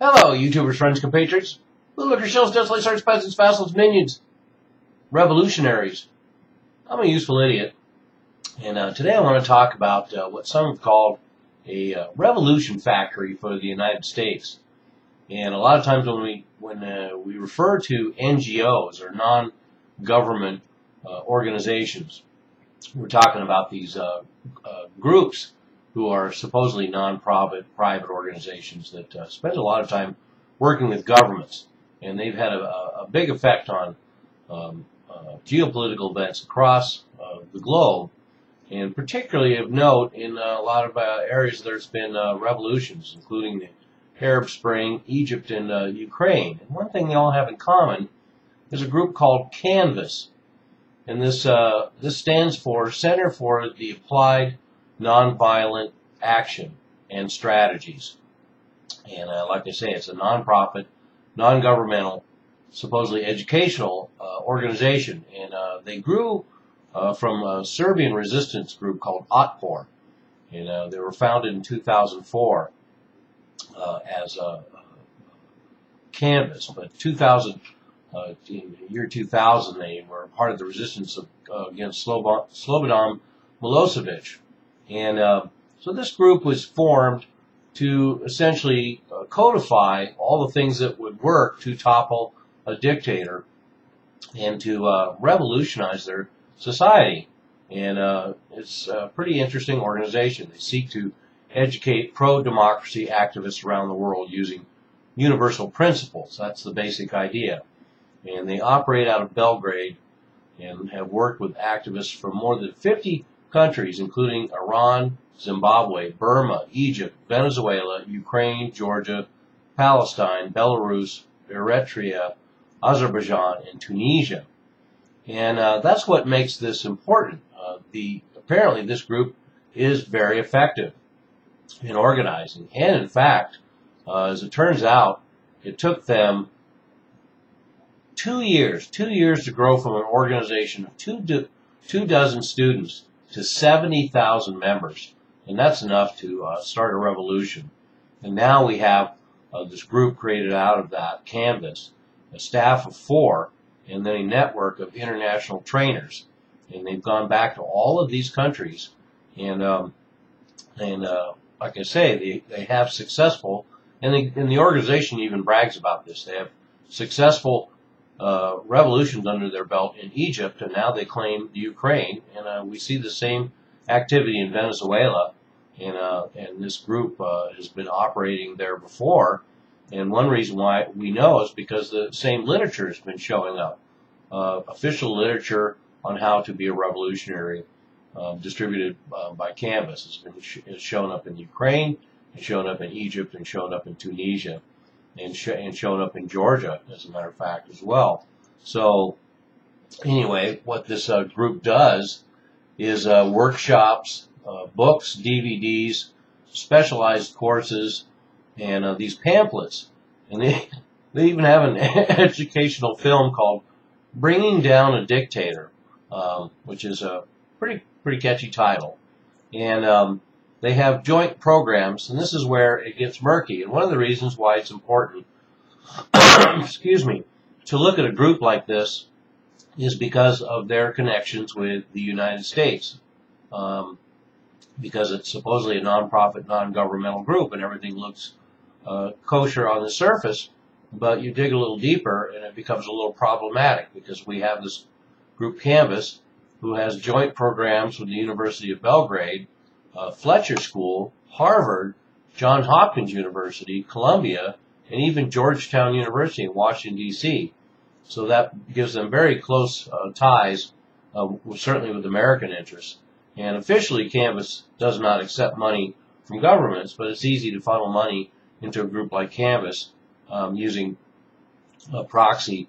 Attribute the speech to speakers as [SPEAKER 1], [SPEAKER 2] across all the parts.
[SPEAKER 1] Hello, YouTubers, friends, compatriots, bootlicker, shells, desolate, search, peasants, vassals, minions, revolutionaries. I'm a useful idiot, and today I want to talk about what some have called a revolution factory for the United States. And a lot of times when we refer to NGOs or non-government organizations, we're talking about these groups who are supposedly non-profit private organizations that spend a lot of time working with governments, and they've had a big effect on geopolitical events across the globe, and particularly of note in a lot of areas there's been revolutions, including the Arab Spring, Egypt, and Ukraine. And one thing they all have in common is a group called Canvas, and this stands for Center for the Applied Nonviolent Action and Strategies. And like I say, it's a nonprofit, non-governmental, supposedly educational organization. And they grew from a Serbian resistance group called Otpor. And they were founded in 2004 as a Canvas. But in the year 2000, they were part of the resistance against Slobodan Milosevic. And so this group was formed to essentially codify all the things that would work to topple a dictator and to revolutionize their society. And it's a pretty interesting organization. They seek to educate pro-democracy activists around the world using universal principles. That's the basic idea. And they operate out of Belgrade and have worked with activists from more than 50 countries, including Iran, Zimbabwe, Burma, Egypt, Venezuela, Ukraine, Georgia, Palestine, Belarus, Eritrea, Azerbaijan, and Tunisia. And that's what makes this important. Apparently this group is very effective in organizing. And in fact, as it turns out, it took them 2 years to grow from an organization of two dozen students to 70,000 members. And that's enough to start a revolution. And now we have this group created out of that Canvas, a staff of 4, and then a network of international trainers. And they've gone back to all of these countries. And like I say, they have successful, and the organization even brags about this. They have successful revolutions under their belt in Egypt, and now they claim the Ukraine, and we see the same activity in Venezuela, and this group has been operating there before, and one reason why we know is because the same literature has been showing up. Official literature on how to be a revolutionary, distributed by Canvas, has shown up in Ukraine, has shown up in Egypt, and shown up in Tunisia, and shown up in Georgia, as a matter of fact, as well. So anyway, what this group does is workshops, books, DVDs, specialized courses, and these pamphlets. And they even have an educational film called Bringing Down a Dictator, which is a pretty catchy title. And they have joint programs, and this is where it gets murky. And one of the reasons why it's important, excuse me, to look at a group like this is because of their connections with the United States. Because it's supposedly a non-profit, non-governmental group, and everything looks kosher on the surface, but you dig a little deeper, and it becomes a little problematic, because we have this group Canvas, who has joint programs with the University of Belgrade, Fletcher School, Harvard, Johns Hopkins University, Columbia, and even Georgetown University in Washington, D.C. So that gives them very close ties, certainly with American interests. And officially, Canvas does not accept money from governments, but it's easy to funnel money into a group like Canvas using proxy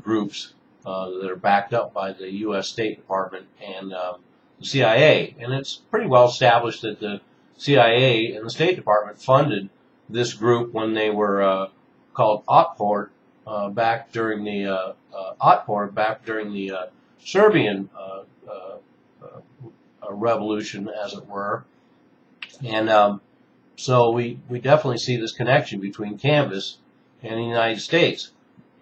[SPEAKER 1] groups that are backed up by the U.S. State Department and the CIA. And it's pretty well established that the CIA and the State Department funded this group when they were called Otpor back during the Serbian revolution, as it were. And So we definitely see this connection between Canvas and the United States.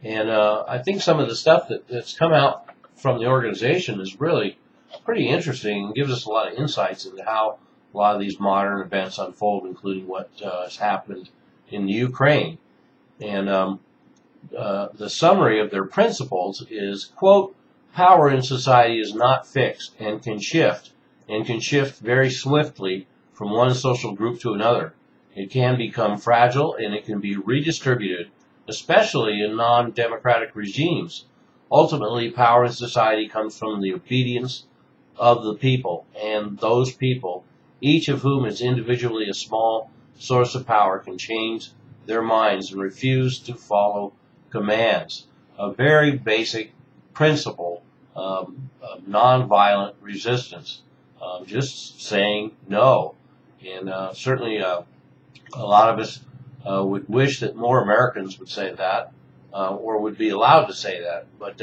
[SPEAKER 1] And I think some of the stuff that's come out from the organization is really pretty interesting and gives us a lot of insights into how a lot of these modern events unfold, including what has happened in the Ukraine. And the summary of their principles is, quote, power in society is not fixed and can shift very swiftly from one social group to another. It can become fragile and it can be redistributed, especially in non-democratic regimes. Ultimately, power in society comes from the obedience of the people, and those people, each of whom is individually a small source of power, can change their minds and refuse to follow commands. A very basic principle of nonviolent resistance, just saying no. And certainly a lot of us would wish that more Americans would say that, or would be allowed to say that. But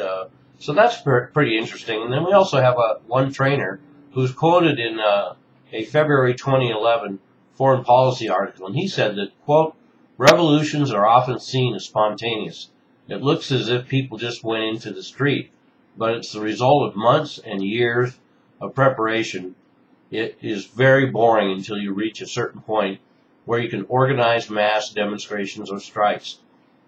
[SPEAKER 1] so that's pretty interesting. And then we also have one trainer who's quoted in a February 2011 foreign policy article, and he said that, quote, revolutions are often seen as spontaneous. It looks as if people just went into the street, but it's the result of months and years of preparation. It is very boring until you reach a certain point where you can organize mass demonstrations or strikes.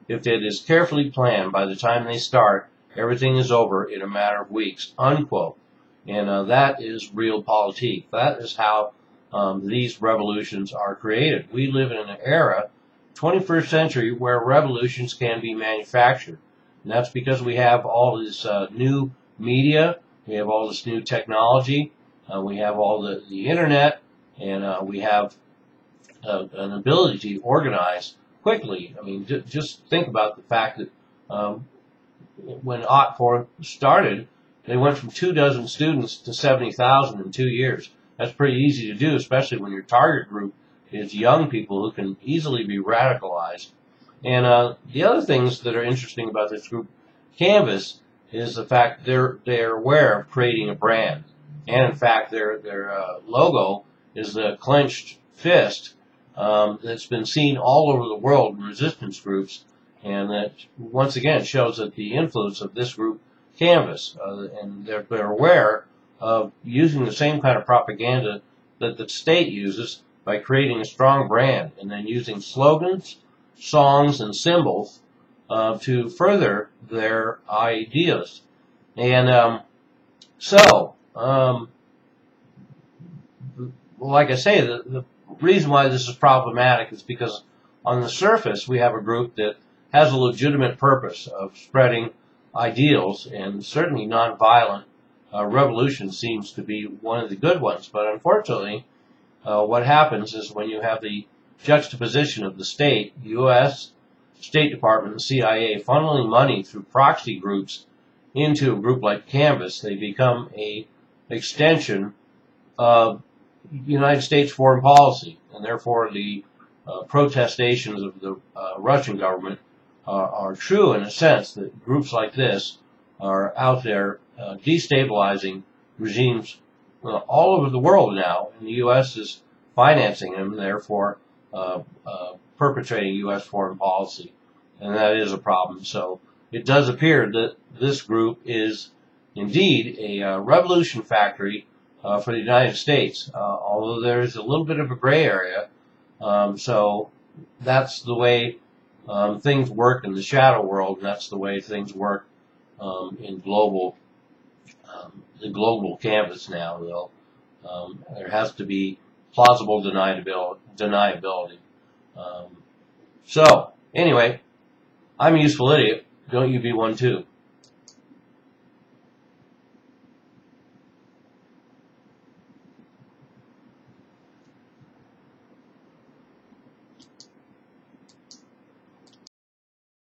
[SPEAKER 1] If it is carefully planned, by the time they start, everything is over in a matter of weeks, unquote. And that is realpolitik. That is how these revolutions are created. We live in an era, 21st century, where revolutions can be manufactured. And that's because we have all this new media, we have all this new technology, we have all the internet, and we have an ability to organize quickly. I mean, just think about the fact that when OTCOR started, they went from 24 students to 70,000 in 2 years. That's pretty easy to do, especially when your target group is young people who can easily be radicalized. And the other things that are interesting about this group, Canvas, is the fact they're aware of creating a brand. And in fact, their logo is the clenched fist that's been seen all over the world in resistance groups, and that once again shows that the influence of this group, Canvas, and they're aware of using the same kind of propaganda that the state uses by creating a strong brand and then using slogans, songs, and symbols to further their ideas. And like I say, the reason why this is problematic is because on the surface we have a group that has a legitimate purpose of spreading ideals, and certainly nonviolent revolution seems to be one of the good ones. But unfortunately, what happens is when you have the juxtaposition of the state, the U.S. State Department and CIA funneling money through proxy groups into a group like Canvas, they become a extension of United States foreign policy, and therefore the protestations of the Russian government are true in a sense that groups like this are out there destabilizing regimes all over the world now, and the U.S. is financing them, and therefore perpetrating U.S. foreign policy, and that is a problem. So it does appear that this group is indeed a revolution factory for the United States, although there is a little bit of a gray area. So that's the way things work in the shadow world, and that's the way things work in the global canvas now. There has to be plausible deniability. So anyway, I'm a useful idiot. Don't you be one too.